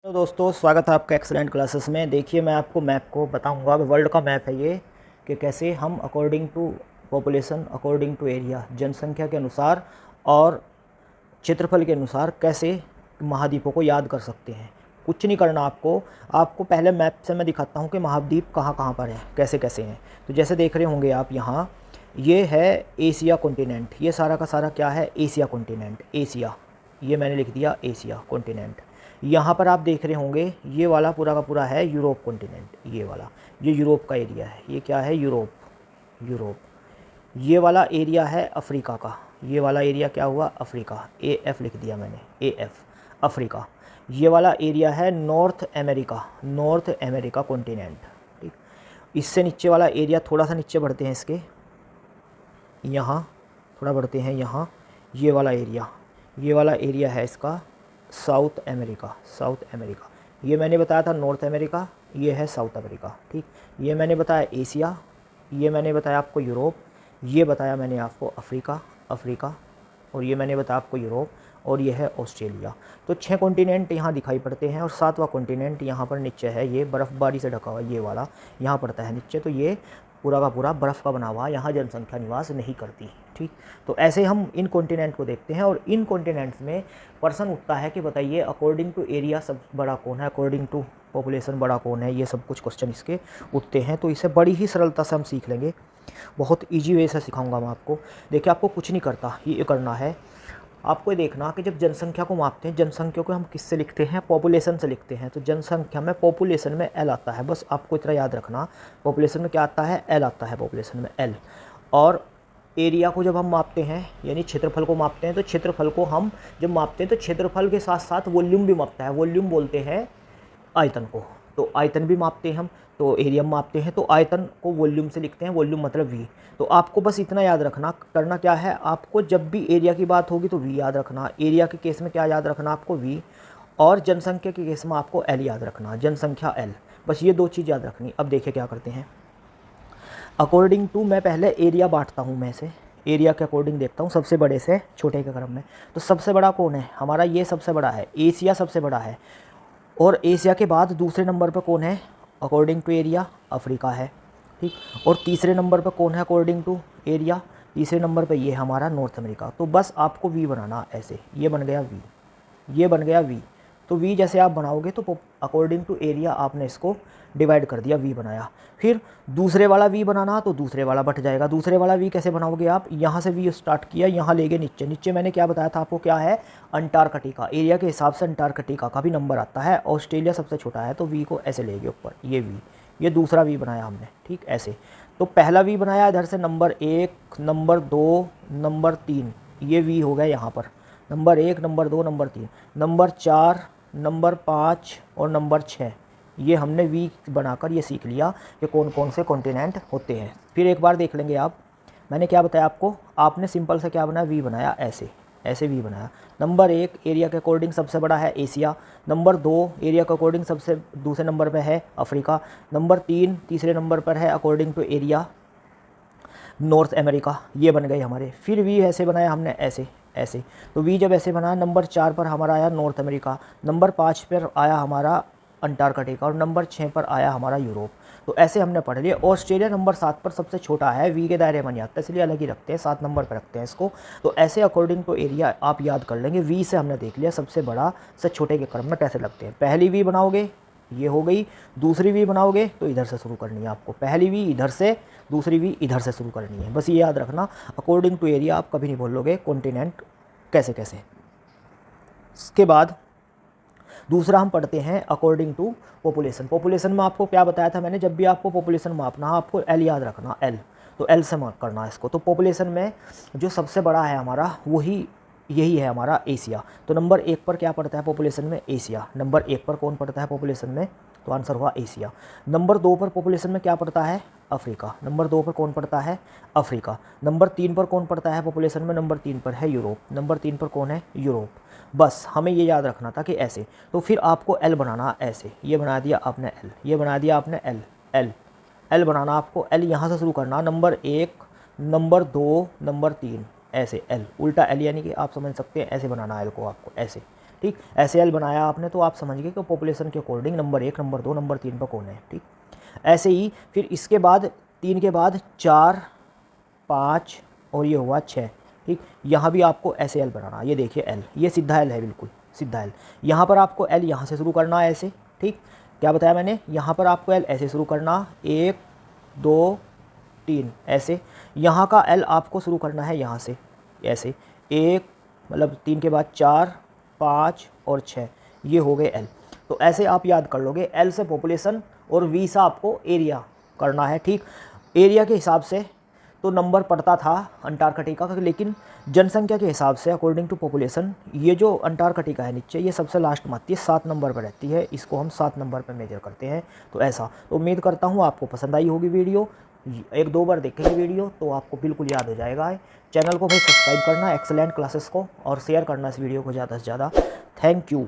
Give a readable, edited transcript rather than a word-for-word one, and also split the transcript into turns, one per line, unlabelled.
तो दोस्तों स्वागत है आपका एक्सेलेंट क्लासेस में। देखिए मैं आपको मैप को बताऊंगा, वर्ल्ड का मैप है ये, कि कैसे हम according to population, according to area, जनसंख्या के अनुसार और क्षेत्रफल के अनुसार कैसे महाद्वीपों को याद कर सकते हैं। कुछ नहीं करना आपको पहले मैप से मैं दिखाता हूँ कि महाद्वीप कहाँ कहाँ पर है, कैसे कैसे हैं। तो जैसे देख रहे होंगे आप यहाँ, ये है एशिया कॉन्टिनेंट। ये सारा का सारा क्या है? Asia continent. एशिया, ये मैंने लिख दिया एशिया कॉन्टिनेंट। यहाँ पर आप देख रहे होंगे ये वाला पूरा का पूरा है यूरोप कॉन्टिनेंट। ये वाला, ये यूरोप का एरिया है। ये क्या है? यूरोप। यूरोप। ये वाला एरिया है अफ्रीका का। ये वाला एरिया क्या हुआ? अफ्रीका। AF लिख दिया मैंने, AF अफ्रीका। ये वाला एरिया है north America, north America continent. ठीक, इससे नीचे वाला एरिया, थोड़ा सा नीचे बढ़ते हैं इसके, यहाँ थोड़ा बढ़ते हैं यहाँ, ये वाला एरिया, ये वाला एरिया है इसका साउथ अमेरिका। साउथ अमेरिका, ये मैंने बताया था नॉर्थ अमेरिका, ये है साउथ अमेरिका। ठीक, ये मैंने बताया एशिया, ये मैंने बताया आपको यूरोप, ये बताया मैंने आपको अफ्रीका, अफ्रीका, और ये मैंने बताया आपको यूरोप, और ये है ऑस्ट्रेलिया। तो 6 कॉन्टिनेंट यहाँ दिखाई पड़ते हैं, और 7वां कॉन्टिनेंट यहाँ पर नीचे है, ये बर्फ़बारी से ढका हुआ ये वाला यहाँ पड़ता है नीचे। तो ये पूरा का पूरा बर्फ़ का बना हुआ, यहाँ जनसंख्या निवास नहीं करती। ठीक, तो ऐसे हम इन कॉन्टिनेंट को देखते हैं, और इन कॉन्टिनेंट्स में प्रश्न उठता है कि बताइए अकॉर्डिंग टू एरिया सब बड़ा कौन है, अकॉर्डिंग टू पॉपुलेशन बड़ा कौन है। ये सब कुछ क्वेश्चन इसके उठते हैं। तो इसे बड़ी ही सरलता से हम सीख लेंगे, बहुत ईजी वे से सिखाऊंगा मैं आपको। देखिए आपको कुछ नहीं करता, ये करना है आपको देखना कि जब जनसंख्या को मापते हैं, जनसंख्या को हम किससे लिखते हैं? पॉपुलेशन से लिखते हैं। तो जनसंख्या में पॉपुलेशन में L आता है, बस आपको इतना याद रखना। पॉपुलेशन में क्या आता है? L आता है पॉपुलेशन में, L। और एरिया को जब हम मापते हैं, यानी क्षेत्रफल को मापते हैं, तो क्षेत्रफल को हम जब मापते हैं तो क्षेत्रफल के साथ साथ वॉल्यूम भी मापता है। वॉल्यूम बोलते हैं आयतन को। तो आयतन भी मापते हैं हम, तो एरिया मापते हैं, तो आयतन को वॉल्यूम से लिखते हैं, वॉल्यूम मतलब V। तो आपको बस इतना याद रखना, करना क्या है आपको, जब भी एरिया की बात होगी तो V याद रखना। एरिया के केस में क्या याद रखना आपको? V। और जनसंख्या के केस में आपको L याद रखना, जनसंख्या L। बस ये 2 चीज़ याद रखनी। अब देखिए क्या करते हैं। अकॉर्डिंग टू, मैं पहले एरिया बांटता हूँ, मैं से एरिया के अकॉर्डिंग देखता हूँ, सबसे बड़े से छोटे के क्रम में। तो सबसे बड़ा कौन है हमारा? ये सबसे बड़ा है, एशिया सबसे बड़ा है। और एशिया के बाद दूसरे नंबर पर कौन है अकॉर्डिंग टू एरिया? अफ्रीका है। ठीक, और तीसरे नंबर पर कौन है अकॉर्डिंग टू एरिया? तीसरे नंबर पर ये हमारा नॉर्थ अमेरिका। तो बस आपको V बनाना ऐसे, ये बन गया V, ये बन गया V। तो V जैसे आप बनाओगे तो अकॉर्डिंग टू एरिया आपने इसको डिवाइड कर दिया, V बनाया। फिर दूसरे वाला V बनाना, तो दूसरे वाला बट जाएगा। दूसरे वाला V कैसे बनाओगे आप? यहाँ से V स्टार्ट किया, यहाँ ले गए नीचे। नीचे मैंने क्या बताया था आपको? क्या है? अंटार्कटिका। एरिया के हिसाब से अंटार्कटिका का भी नंबर आता है। ऑस्ट्रेलिया सबसे छोटा है, तो V को ऐसे ले गए ऊपर, ये V, ये दूसरा V बनाया हमने। ठीक, ऐसे। तो पहला V बनाया इधर से, नंबर 1, नंबर 2, नंबर 3, ये V हो गया यहाँ पर। Number 1, number 2, number 3, number 4, number 5 और नंबर 6, ये हमने V बनाकर ये सीख लिया कि कौन कौन से कॉन्टिनेंट होते हैं। फिर एक बार देख लेंगे आप, मैंने क्या बताया आपको? आपने सिंपल से क्या बनाया? V बनाया, ऐसे ऐसे V बनाया। नंबर 1 एरिया के अकॉर्डिंग सबसे बड़ा है एशिया। नंबर 2 एरिया के अकॉर्डिंग सबसे दूसरे नंबर पर है अफ्रीका। नंबर 3 तीसरे नंबर पर है according to area North America. ये बन गए हमारे। फिर V ऐसे बनाया हमने, ऐसे ऐसे। तो V जब ऐसे बनाया, नंबर 4 पर हमारा आया नॉर्थ अमेरिका, नंबर 5 पर आया हमारा अंटार्कटिका, और नंबर 6 पर आया हमारा यूरोप। तो ऐसे हमने पढ़ लिया। ऑस्ट्रेलिया नंबर 7 पर सबसे छोटा है, V के दायरे में नहीं आता, इसलिए अलग ही रखते हैं, 7 नंबर पर रखते हैं इसको। तो ऐसे अकॉर्डिंग टू एरिया आप याद कर लेंगे। V से हमने देख लिया सबसे बड़ा से छोटे के क्रम में कैसे लगते हैं। पहली V बनाओगे, ये हो गई। दूसरी V बनाओगे तो इधर से शुरू करनी है आपको। पहली V इधर से, दूसरी V इधर से शुरू करनी है। बस ये याद रखना, अकॉर्डिंग टू एरिया आप कभी नहीं बोलोगे कॉन्टिनेंट कैसे कैसे। इसके बाद दूसरा हम पढ़ते हैं अकॉर्डिंग टू पॉपुलेशन। पॉपुलेशन में आपको क्या बताया था मैंने? जब भी आपको पॉपुलेशन मापना है, आपको L याद रखना, L। तो L से मार्क करना है इसको। तो पॉपुलेशन में जो सबसे बड़ा है हमारा, वही यही है हमारा एशिया। तो नंबर 1 पर क्या पड़ता है पॉपुलेशन में? एशिया। नंबर 1 पर कौन पड़ता है पॉपुलेशन में? तो आंसर हुआ एशिया। नंबर 2 पर पॉपुलेशन में क्या पड़ता है? अफ्रीका। नंबर 2 पर कौन पड़ता है? अफ्रीका। नंबर 3 पर कौन पड़ता है पॉपुलेशन में? नंबर 3 पर है यूरोप। नंबर 3 पर कौन है? यूरोप। बस हमें ये याद रखना था कि ऐसे। तो फिर आपको L बनाना, ऐसे। ये बना दिया आपने L, ये बना दिया आपने L, L, L बनाना आपको। L यहाँ से शुरू करना, नंबर 1, नंबर 2, नंबर 3, ऐसे L, उल्टा L, यानी कि आप समझ सकते हैं ऐसे बनाना L को आपको, ऐसे। ठीक। ऐसे एल बनाया आपने तो आप समझ गए कि पॉपुलेशन के अकॉर्डिंग नंबर 1, नंबर 2, नंबर 3 पर कौन है, ठीक। ऐसे ही फिर इसके बाद 3 के बाद 4, 5 और ये हुआ 6, ठीक। यहाँ भी आपको ऐसे एल बनाना, ये देखिए एल, ये सीधा एल है, बिल्कुल सीधा एल। यहाँ पर आपको एल यहाँ से शुरू करना है ऐसे, ठीक। क्या बताया मैंने, यहाँ पर आपको एल ऐसे शुरू करना, 1 2 3 ऐसे। यहाँ का एल आपको शुरू करना है यहाँ से ऐसे, 1 मतलब 3 के बाद 4, 5 और 6, ये हो गए एल। तो ऐसे आप याद कर लोगे, एल से पॉपुलेशन और वी से आपको एरिया करना है, ठीक। एरिया के हिसाब से तो नंबर पड़ता था अंटार्कटिका का, लेकिन जनसंख्या के हिसाब से अकॉर्डिंग टू पॉपुलेशन ये जो अंटार्कटिका है नीचे, ये सबसे लास्ट में आती है, 7 नंबर पर रहती है, इसको हम 7 नंबर पर मेजर करते हैं। तो ऐसा, तो उम्मीद करता हूँ आपको पसंद आई होगी वीडियो। 1-2 बार देखेंगे वीडियो तो आपको बिल्कुल याद हो जाएगा। चैनल को भाई सब्सक्राइब करना एक्सेलेंट क्लासेस को, और शेयर करना इस वीडियो को ज़्यादा से ज़्यादा। Thank you.